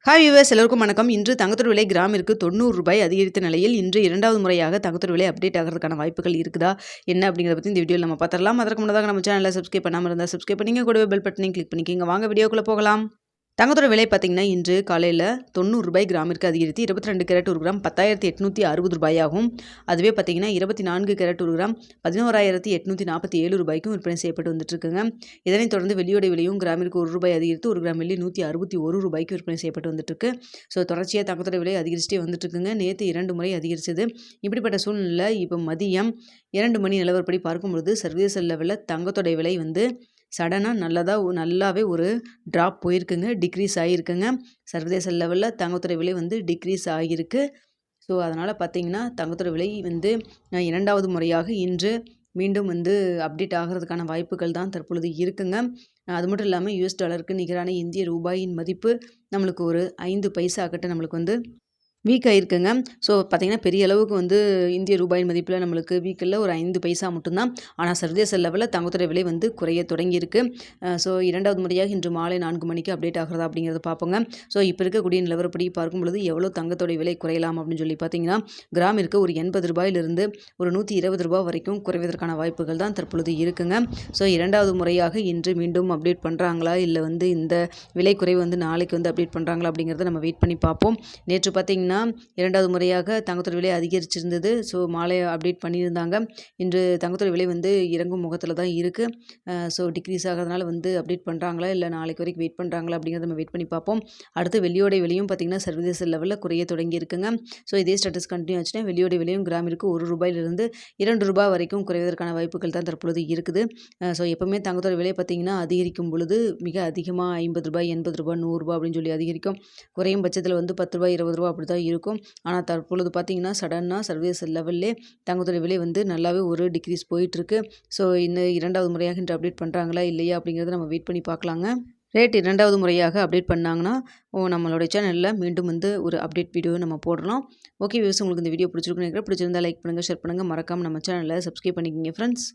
Hi viewers, எல்லோருக்கும் வணக்கம். இன்று தங்கத்தோட விலை கிராமிற்கு ₹90 அதிகரித்த நிலையில் இன்று இரண்டாவது முறையாக தங்கத்தோட விலை அப்டேட் ஆகிறதுக்கான வாய்ப்புகள் இருக்குதா என்ன அப்படிங்கிறத பற்றி இந்த வீடியோவில் நம்ம பார்த்துடலாம். அதற்கு முன்னதாக நம்ம சேனலை சப்ஸ்கிரைப் பண்ணாமல் இருந்தால் சப்ஸ்கிரைப் பண்ணிங்க, கூடவே பெல் பட்டனையும் கிளிக் பண்ணிக்கிங்க. வாங்க வீடியோக்குள்ளே போகலாம். தங்கத்தோட விலை பார்த்தீங்கன்னா இன்று காலையில் ₹90 கிராமிற்கு அதிகரித்து 22 கேரட் 1 கிராம் ₹10,860 ஆகும். அதுவே பார்த்தீங்கன்னா 24 கேரட் 1 கிராம் ₹11,847 விற்பனை செய்யப்பட்டு வந்துட்டு இருக்குங்க. இதனைத் தொடர்ந்து வெள்ளியோட விலையும் கிராமிற்கு ₹1 அதிகரித்து 1 கிராம் வெள்ளி ₹161 விற்பனை செய்யப்பட்டு வந்துட்டு இருக்கு. ஸோ தொடர்ச்சியாக தங்கத்தோட விலை அதிகரிச்சுட்டே வந்துட்டு இருக்குங்க. நேற்று 2 முறை அதிகரிச்சது. இப்படிப்பட்ட சூழ்நிலை இப்போ மதியம் 2 மணி நிலவரப்படி பார்க்கும்பொழுது சர்வதேச லெவலில் தங்கத்தோட விலை சடனாக நல்லாவே ஒரு ட்ராப் போயிருக்குங்க, டிக்ரீஸ் ஆகியிருக்குங்க. சர்வதேச லெவலில் தங்கத்தோட விலை டிக்ரீஸ் ஆகியிருக்கு. ஸோ அதனால் பார்த்தீங்கன்னா தங்கத்தோட விலை இரண்டாவது முறையாக இன்று மீண்டும் அப்டேட் ஆகிறதுக்கான வாய்ப்புகள் தான் தற்பொழுது இருக்குங்க. அது மட்டும் இல்லாமல் US டாலருக்கு நிகரான இந்திய ரூபாயின் மதிப்பு நம்மளுக்கு ஒரு 5 பைசா கிட்ட நம்மளுக்கு வீக் ஆகிருக்குங்க. ஸோ பார்த்திங்கன்னா பெரிய அளவுக்கு இந்திய ரூபாயின் மதிப்பில் நம்மளுக்கு வீக்கில் ஒரு 5 பைசா மட்டும்தான். ஆனால் சர்வதேச லெவலில் தங்கத்தோட விலை குறைய தொடங்கியிருக்கு. ஸோ இரண்டாவது முறையாக இன்று மாலை 4 மணிக்கு அப்டேட் ஆகிறதா அப்படிங்கிறத பார்ப்போங்க. ஸோ இப்போ இருக்கக்கூடிய நிலவரப்படி பார்க்கும் பொழுது எவ்வளோ தங்கத்தோட விலை குறையலாம் அப்படின்னு சொல்லி பார்த்தீங்கன்னா கிராமிற்கு ஒரு ₹80 ஒரு ₹120 வரைக்கும் குறைவதற்கான வாய்ப்புகள் தான் தற்பொழுது இருக்குங்க. ஸோ இரண்டாவது முறையாக இன்று மீண்டும் அப்டேட் பண்ணுறாங்களா இல்லை இந்த விலை குறைவு நாளைக்கு அப்டேட் பண்ணுறாங்களா அப்படிங்கிறத நம்ம வெயிட் பண்ணி பார்ப்போம். நேற்று பார்த்தீங்கன்னா இரண்டாவது முறையாக தங்கத்தோட விலை அதிகரிச்சிருந்தது. ஸோ மாலை அப்டேட் பண்ணியிருந்தாங்க. இன்று தங்கத்தோட விலை இறங்கும் முகத்தில் தான் இருக்குது. ஸோ டிக்ரீஸ் ஆகிறதுனால அப்டேட் பண்ணுறாங்களா இல்லை நாளைக்கு வரைக்கும் வெயிட் பண்ணுறாங்களா அப்படிங்கிறத நம்ம வெயிட் பண்ணி பார்ப்போம். அடுத்து வெள்ளியோட விலையும் பார்த்திங்கன்னா சர்வதேச லெவலில் குறைய தொடங்கி இருக்குங்க. ஸோ இதே ஸ்டேட்டஸ் கண்டினியூ ஆச்சுன்னா வெள்ளியோட விலையும் கிராமிற்கு ₹1 ₹2 வரைக்கும் குறைவதற்கான வாய்ப்புகள் தான் தற்பொழுது இருக்குது. ஸோ எப்போவுமே தங்கத்தோட விலை பார்த்திங்கன்னா அதிகரிக்கும் பொழுது மிக அதிகமாக ₹50 ₹80 ₹100 அப்படின்னு சொல்லி அதிகரிக்கும். குறையும் பட்சத்தில் ₹10 ₹20 அப்படி தான் இருக்கும். ஆனால் தற்பொழுது பார்த்தீங்கன்னா சடனாக சர்வதேச லெவல்லே தங்கத்தோட விலை நல்லாவே ஒரு டிக்ரீஸ் போயிட்டுருக்கு. ஸோ இந்த இரண்டாவது முறையாக இன்று அப்டேட் பண்ணுறாங்களா இல்லையா அப்படிங்கிறத நம்ம வெயிட் பண்ணி பார்க்கலாங்க. ரேட் இரண்டாவது முறையாக அப்டேட் பண்ணாங்கன்னா நம்மளுடைய சேனலில் மீண்டும் ஒரு அப்டேட் வீடியோ நம்ம போடலாம். ஓகே வியூவர்ஸ், உங்களுக்கு இந்த வீடியோ பிடிச்சிருக்குன்னு நினைக்கிறேன். பிடிச்சிருந்தா லைக் பண்ணுங்கள், ஷேர் பண்ணுங்கள், மறக்காமல் நம்ம சேனலில் சப்ஸ்கிரைப் பண்ணிக்கிங்க ஃப்ரெண்ட்ஸ்.